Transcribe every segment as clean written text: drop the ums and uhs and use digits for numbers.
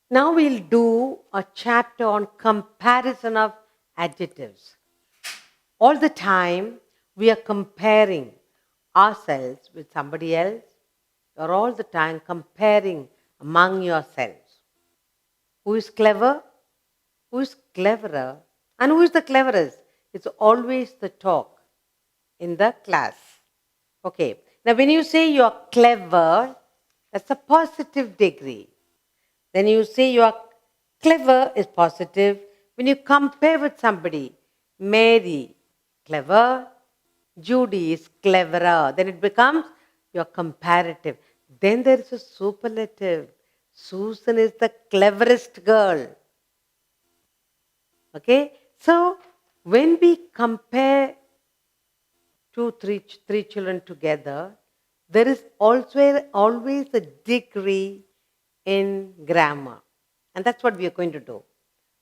Now we'll do a chapter on comparison of adjectives. All the time we are comparing ourselves with somebody else. You're all the time comparing among yourselves. Who is clever? Who is cleverer? And who is the cleverest? It's always the talk in the class. Okay. Now when you say you're clever, that's a positive degree. Then you say you are clever is positive. When you compare with somebody, Mary, clever, Judy is cleverer. Then it becomes your comparative. Then there is a superlative. Susan is the cleverest girl. Okay? So when we compare three children together, there is also always a degree in grammar. And that's what we are going to do.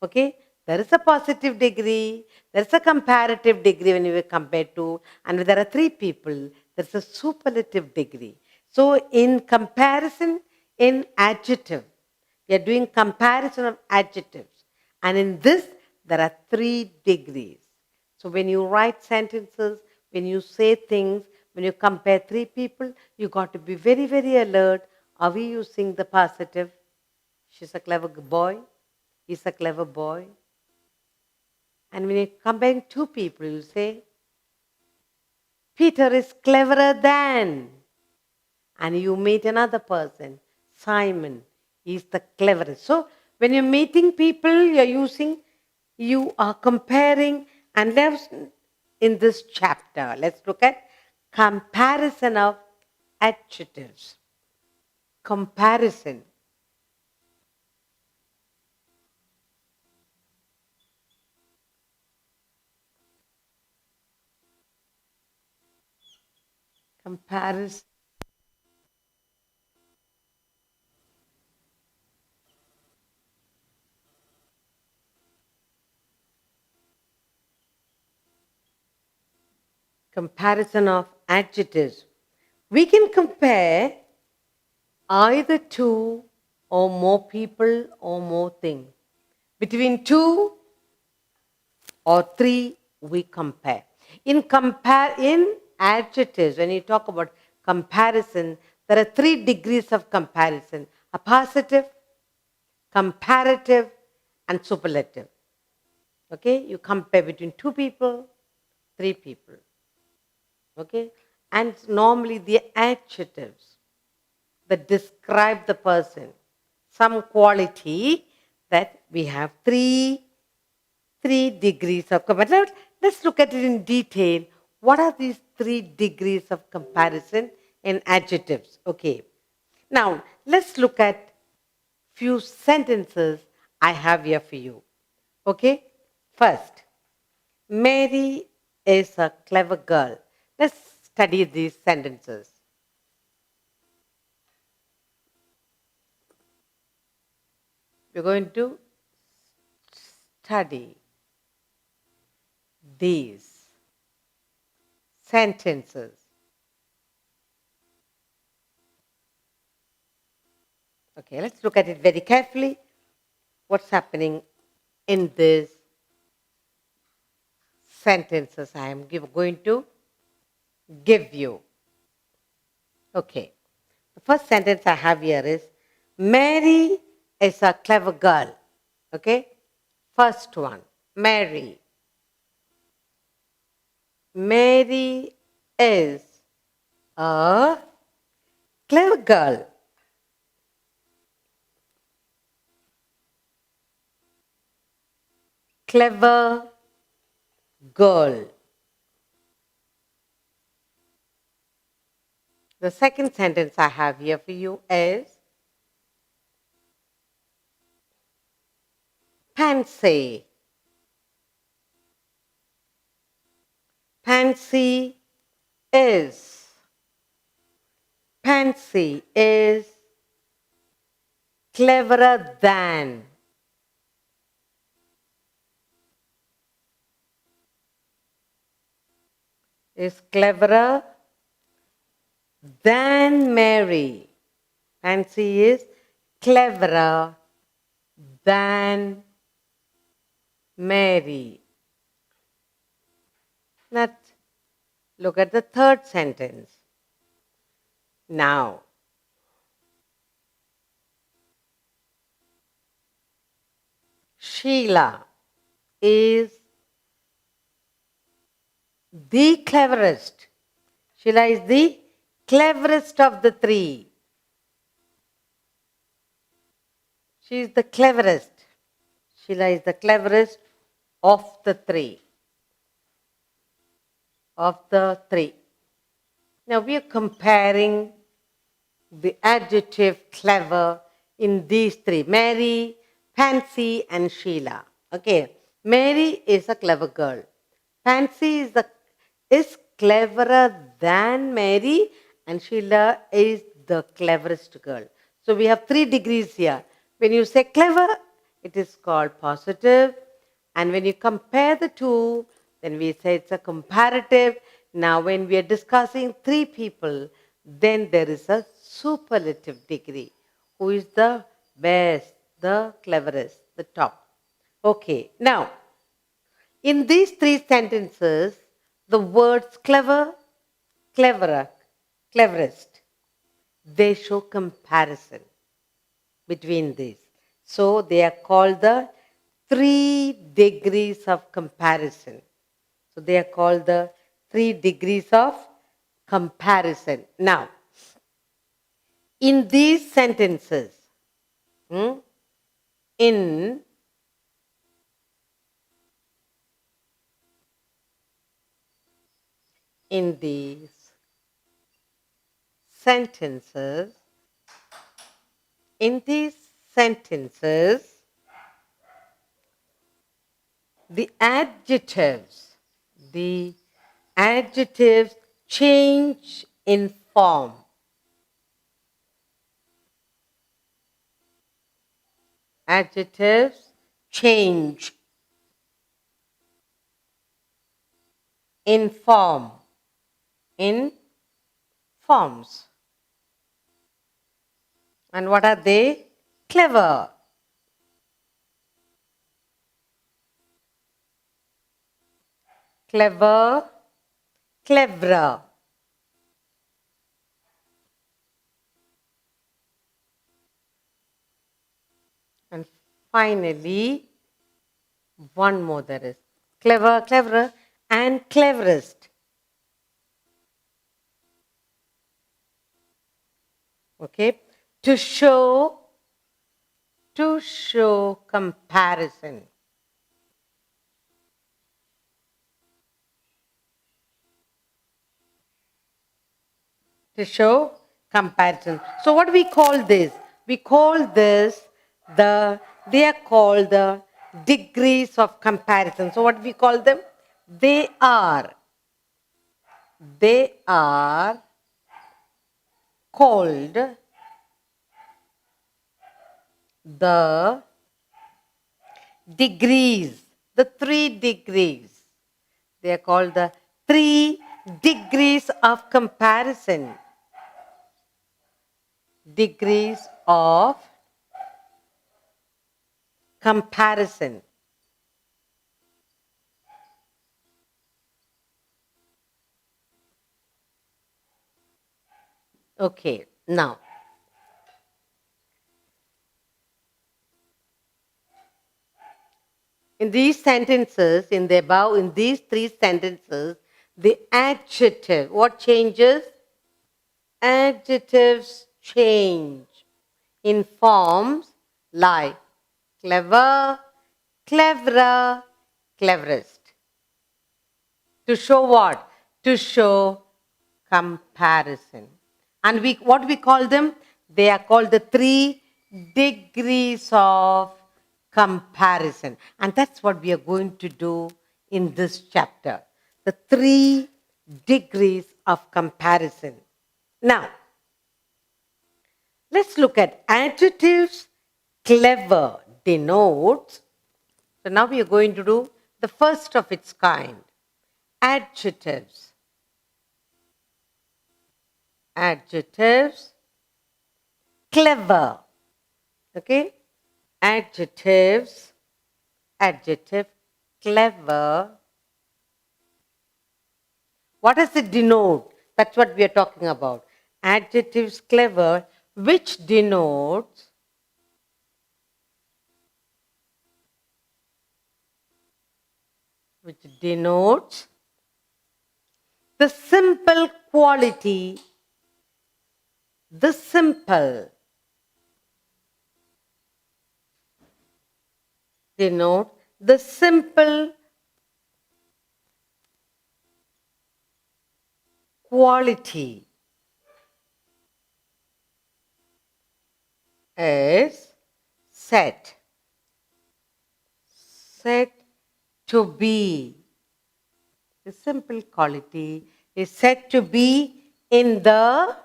Okay? There is a positive degree, there is a comparative degree when you compare two, and when there are three people, there's a superlative degree. So in comparison, in adjective, we are doing comparison of adjectives. And in this, there are 3 degrees. So when you write sentences, when you say things, when you compare 3 people, you got to be very, very alert. Are we using the positive? She's a clever boy. He's a clever boy. And when you're comparing 2 people, you say, Peter is cleverer than. And you meet another person, Simon. He's the cleverest. So when you're meeting people, you are comparing. And in this chapter, let's look at comparison of adjectives. Comparison. Comparison. Comparison of adjectives. We can compare either 2 or more people or more things. Between 2 or 3, we compare. In adjectives, when you talk about comparison, there are 3 degrees of comparison: a positive, comparative, and superlative. Okay, you compare between 2 people, 3 people. Okay, and normally the adjectives that describe the person, some quality that we have three degrees of comparison. Let's look at it in detail. What are these 3 degrees of comparison in adjectives? Okay. Now, let's look at few sentences I have here for you. Okay? First, Mary is a clever girl. Let's study these sentences. We're going to study these sentences. Okay, let's look at it very carefully. What's happening in these sentences I am going to give you. Okay, the first sentence I have here is, Mary is a clever girl. Okay, first one, Mary. Mary is a clever girl. Clever girl. The second sentence I have here for you is, Pansy. Pansy is. Pansy is cleverer than. Is cleverer than Mary. Pansy is cleverer than Mary. Let's look at the third sentence. Now, Sheila is the cleverest. Sheila is the cleverest of the three. She is the cleverest. Sheila is the cleverest of the three. Of the three. Now we are comparing the adjective clever in these three: Mary, Pansy, and Sheila. Okay, Mary is a clever girl. Pansy is cleverer than Mary, and Sheila is the cleverest girl. So we have 3 degrees here. When you say clever, it is called positive, and when you compare the two, then we say it's a comparative. Now, when we are discussing 3 people, then there is a superlative degree. Who is the best, the cleverest, the top? Okay, now, in these 3 sentences, the words clever, cleverer, cleverest, they show comparison between these. So they are called the 3 degrees of comparison. So they are called the 3 degrees of comparison. Now, in these sentences, in these sentences, the adjectives change in form. Adjectives change in form, in forms. And what are they? Clever, clever, cleverer. And finally, one more there is clever, cleverer, and cleverest. Okay, to show comparison. To show comparison. So what we call this? We call this they are called the degrees of comparison. So what we call them? They are called the degrees, the 3 degrees. They are called the 3 degrees of comparison. Degrees of comparison. Okay, now, in these sentences, in these 3 sentences, the adjective, what changes? Adjectives change in forms like clever, cleverer, cleverest. To show what? To show comparison. And what we call them? They are called the 3 degrees of comparison. And that's what we are going to do in this chapter. The 3 degrees of comparison. Now, let's look at adjectives. Clever denotes. So now we are going to do the first of its kind. Adjectives. Adjectives. Clever. Okay? Adjectives, adjective, clever. What does it denote? That's what we are talking about. Adjectives, clever, which denotes the simple quality, the simple denote the simple quality is said to be. The simple quality is said to be in the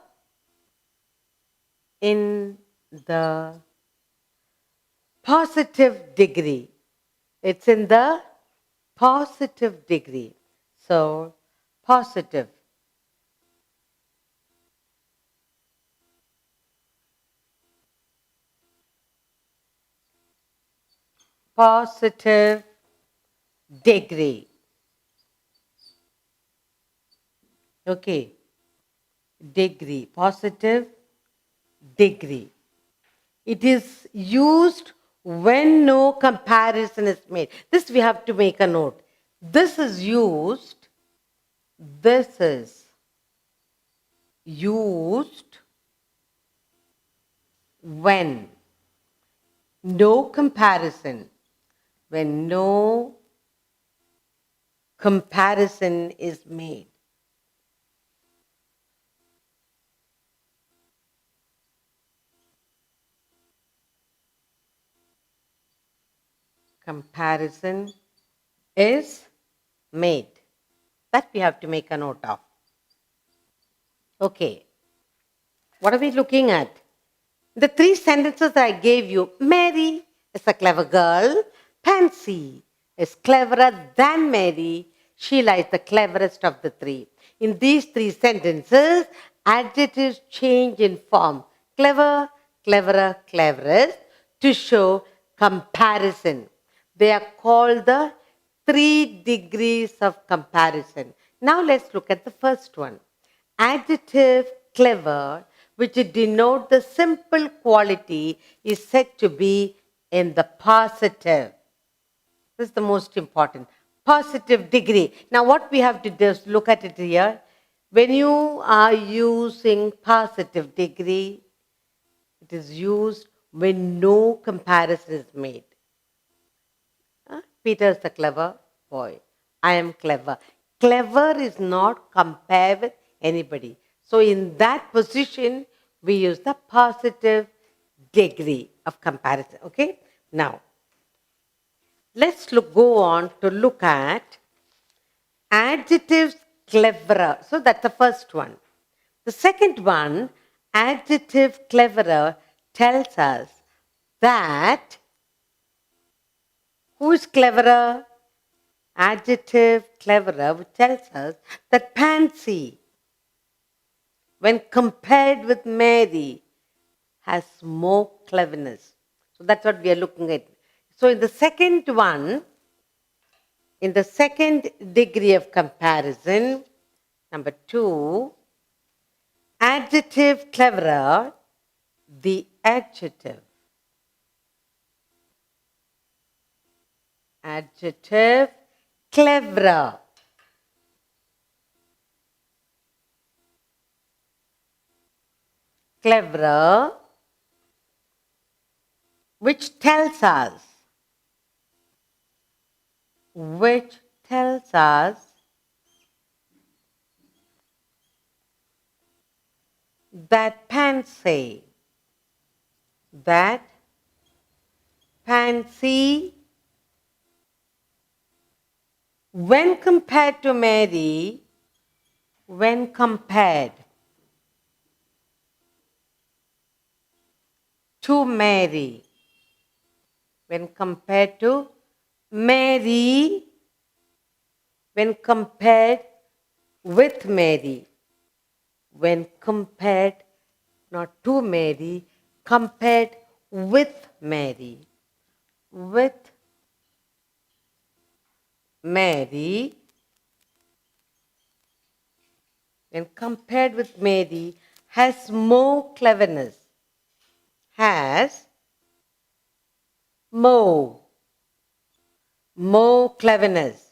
positive degree. It's in the positive degree. So, positive. Positive degree. Okay. Degree. Positive degree. It is used when no comparison is made. This we have to make a note. This is used when no comparison, when no comparison is made. Comparison is made. That we have to make a note of. Okay. What are we looking at? The three sentences that I gave you. Mary is a clever girl. Pansy is cleverer than Mary. Sheila is the cleverest of the three. In these three sentences, adjectives change in form. Clever, cleverer, cleverest to show comparison. They are called the 3 degrees of comparison. Now let's look at the first one. Adjective clever, which denote the simple quality, is said to be in the positive. This is the most important. Positive degree. Now what we have to do is look at it here. When you are using positive degree, it is used when no comparison is made. Peter is a clever boy. I am clever. Clever is not compared with anybody. So in that position, we use the positive degree of comparison. Okay? Now, let's go on to look at adjectives cleverer. So that's the first one. The second one, adjective cleverer, tells us that who is cleverer? Adjective cleverer, which tells us that Pansy, when compared with Mary, has more cleverness. So that's what we are looking at. So in the second one, in the second degree of comparison, number 2, adjective cleverer, the adjective cleverer, which tells us that Pansy, when compared to Mary, when compared to Mary, when compared to Mary, when compared with Mary, when compared not to Mary, compared with Mary. with Mary, when compared with Mary, has more cleverness. Has more cleverness.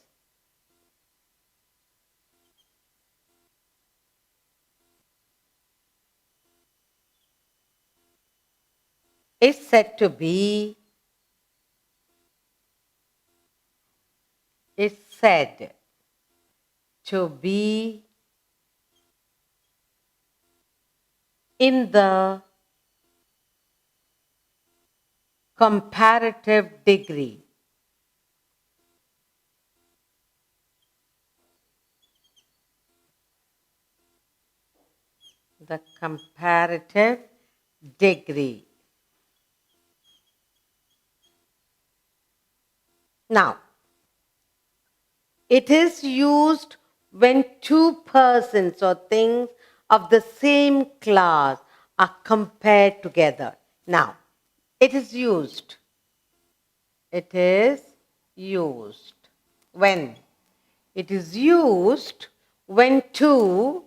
Is said to be, is said to be in the comparative degree. The comparative degree. Now, it is used when two persons or things of the same class are compared together. Now, it is used. It is used. When? It is used when two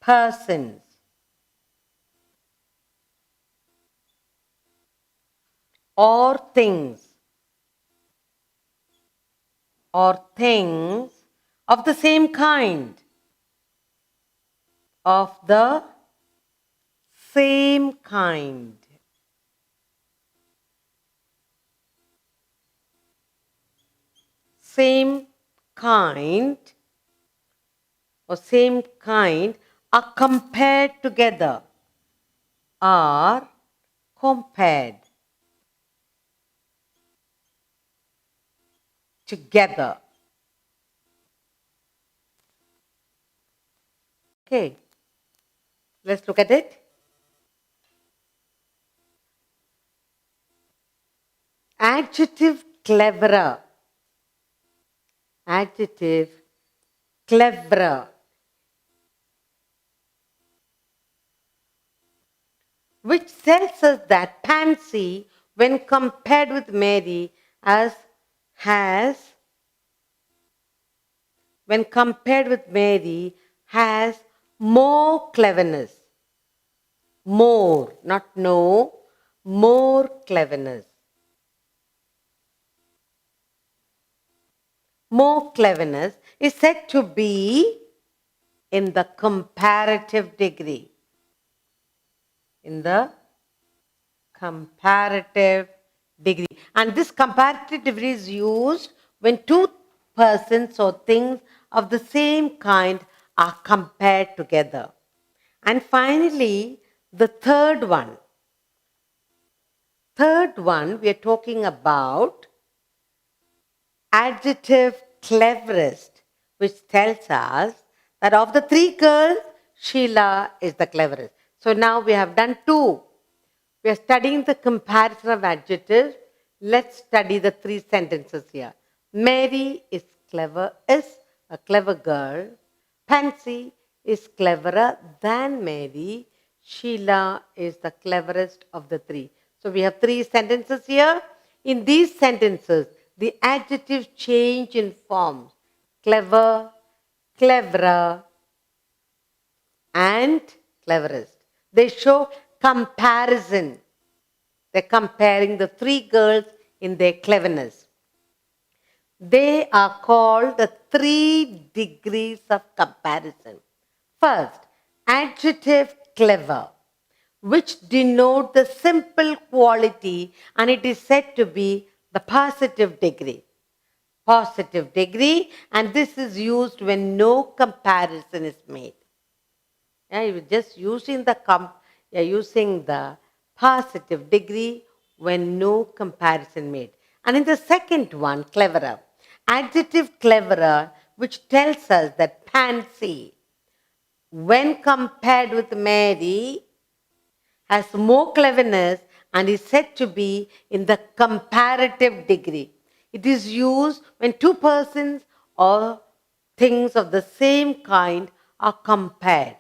persons or things of the same kind, of the same kind, same kind or same kind are compared together, are compared together. Okay, let's look at it. Adjective cleverer. Adjective cleverer, which tells us that Pansy, when compared with Mary, when compared with Mary, has more cleverness. More, not no, more cleverness. More cleverness is said to be in the comparative degree. In the comparative degree. And this comparative degree is used when two persons or things of the same kind are compared together. And finally, the third one. We are talking about adjective cleverest, which tells us that of the three girls, Sheila is the cleverest. So now we have done two. We are studying the comparison of adjectives. Let's study the three sentences here. Mary is a clever girl. Pansy is cleverer than Mary. Sheila is the cleverest of the three. So we have three sentences here. In these sentences, the adjectives change in forms. Clever, cleverer, and cleverest. They show comparison. They're comparing the three girls in their cleverness. They are called the 3 degrees of comparison. First, adjective clever, which denote the simple quality, and it is said to be the positive degree. Positive degree, and this is used when no comparison is made. You're just using the positive degree when no comparison made. And in the second one, cleverer, adjective cleverer, which tells us that Pansy, when compared with Mary, has more cleverness and is said to be in the comparative degree. It is used when two persons or things of the same kind are compared.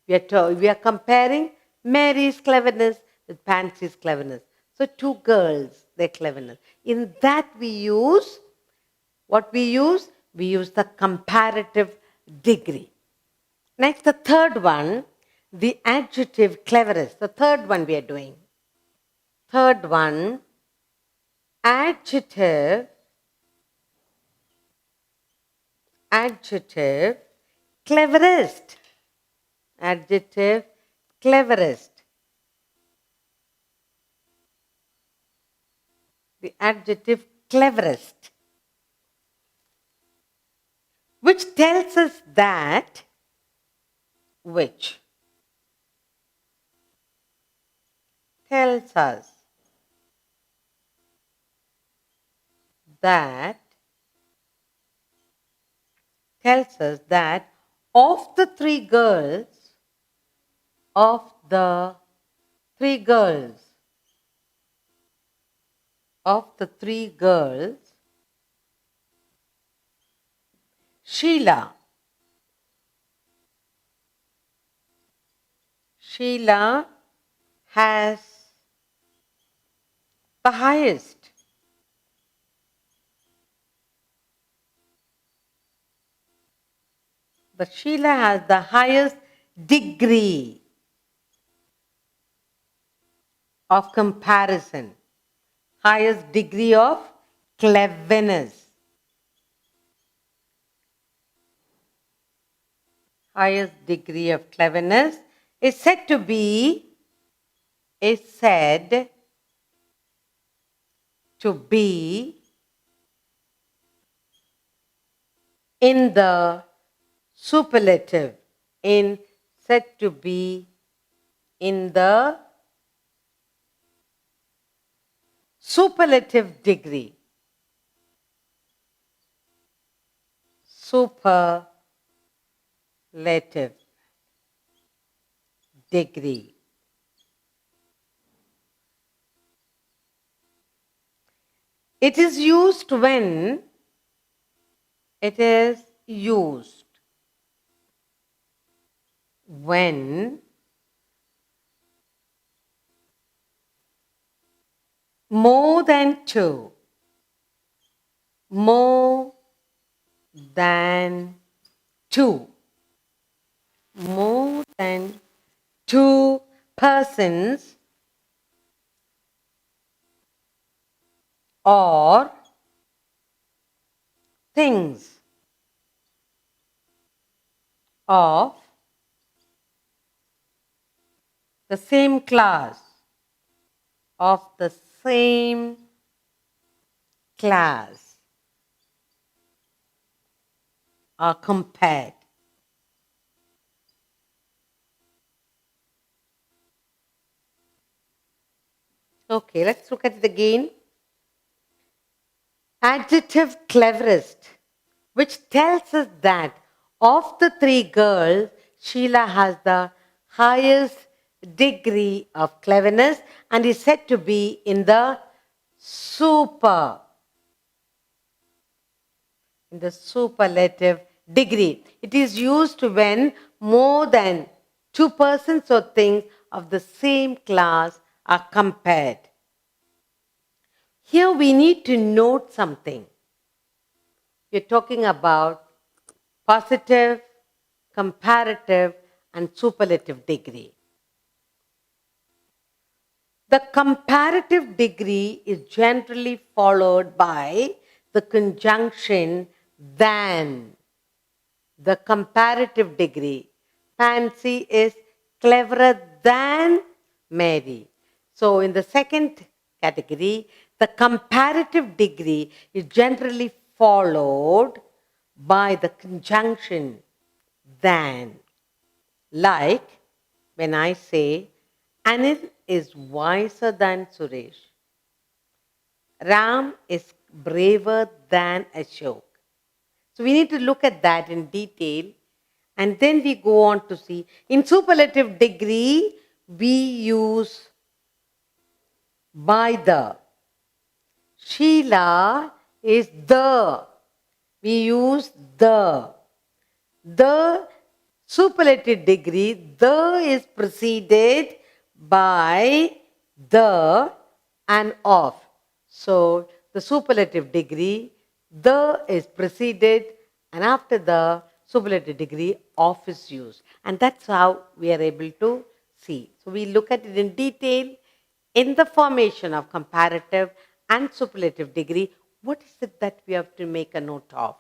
We are comparing Mary's cleverness with Pansy's cleverness. So two girls, their cleverness. In that we use, what we use? We use the comparative degree. Next, the third one, the adjective cleverest. The third one we are doing. Third one, adjective cleverest. Adjective cleverest. The adjective cleverest, which tells us that, which tells us that, of the three girls, of the three girls, Sheila has the highest. But Sheila has the highest degree of comparison, highest degree of cleverness. Highest degree of cleverness is said to be in the superlative, said to be in the superlative degree. Superlative degree. It is used when more than two, more than two persons or things of the same class are compared. Okay, let's look at it again. Adjective cleverest, which tells us that of the three girls, Sheila has the highest degree of cleverness and is said to be in the superlative degree. It is used when more than two persons or things of the same class are compared. Here we need to note something. We're talking about positive, comparative, and superlative degree. The comparative degree is generally followed by the conjunction than. The comparative degree. Pansy is cleverer than Mary. So in the second category, the comparative degree is generally followed by the conjunction than. Like when I say, Anil is wiser than Suresh. Ram is braver than Ashok. So we need to look at that in detail and then we go on to see. In superlative degree, we use by the. Sheila is the. We use the. The superlative degree, the is preceded by, the, and of. So the superlative degree, the is preceded, and after the superlative degree, of is used. And that's how we are able to see. So we look at it in detail in the formation of comparative and superlative degree. What is it that we have to make a note of?